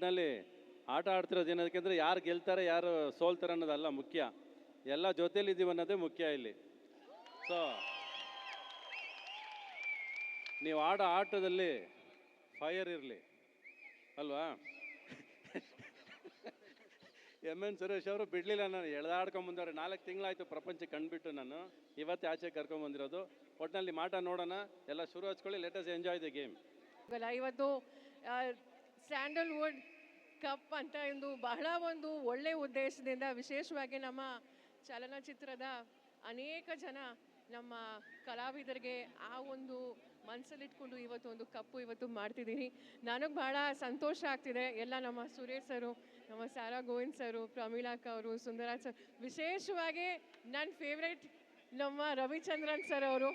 ಒಟ್ಟಿನಲ್ಲಿ ಆಟ ಆಡ್ತಿರೋದು ಏನದಕ್ಕೆಂದರೆ ಯಾರು ಗೆಲ್ತಾರೆ ಯಾರು ಸೋಲ್ತಾರೆ ಅನ್ನೋದಲ್ಲ ಮುಖ್ಯ, ಎಲ್ಲ ಜೊತೆಲಿದ್ದೀವಿ ಅನ್ನೋದೇ ಮುಖ್ಯ ಇಲ್ಲಿ. ಸೊ ನೀವು ಆಡೋ ಆಟದಲ್ಲಿ ಫೈರ್ ಇರಲಿ ಅಲ್ವಾ. ಎಮ್ ಎನ್ ಸುರೇಶ್ ಅವರು ಬಿಡಲಿಲ್ಲ, ನಾನು ಎಳೆದಾಡ್ಕೊಂಬಂದವ್ರೆ 4 ತಿಂಗಳಾಯಿತು ಪ್ರಪಂಚಕ್ಕೆ ಕಂಡುಬಿಟ್ಟು, ನಾನು ಇವತ್ತೇ ಆಚೆ ಕರ್ಕೊಂಬಂದಿರೋದು. ಒಟ್ಟಿನಲ್ಲಿ ಮಾಟ ನೋಡೋಣ, ಎಲ್ಲ ಶುರು ಹಚ್ಕೊಳ್ಳಿ, let us enjoy the game. ಇವತ್ತು ಸ್ಯಾಂಡಲ್ವುಡ್ ಕಪ್ ಅಂತ ಒಂದು ಬಹಳ ಒಂದು ಒಳ್ಳೆ ಉದ್ದೇಶದಿಂದ ವಿಶೇಷವಾಗಿ ನಮ್ಮ ಚಲನಚಿತ್ರದ ಅನೇಕ ಜನ ನಮ್ಮ ಕಲಾವಿದರಿಗೆ ಆ ಒಂದು ಮನಸ್ಸಲ್ಲಿಟ್ಕೊಂಡು ಇವತ್ತು ಒಂದು ಕಪ್ಪು ಇವತ್ತು ಮಾಡ್ತಿದ್ದೀನಿ. ನನಗೆ ಬಹಳ ಸಂತೋಷ ಆಗ್ತಿದೆ. ಎಲ್ಲ ನಮ್ಮ ಸುರೇಶ್ ಸರು, ನಮ್ಮ ಸಾರಾ ಗೋವಿಂದ್ ಸರು, ಪ್ರಮೀಳಾಕ್ಕ ಅವರು, ಸುಂದರಾಜ್ ಸರ್, ವಿಶೇಷವಾಗಿ ನನ್ನ ಫೇವ್ರೆಟ್ ನಮ್ಮ ರವಿಚಂದ್ರನ್ ಸರ್ ಅವರು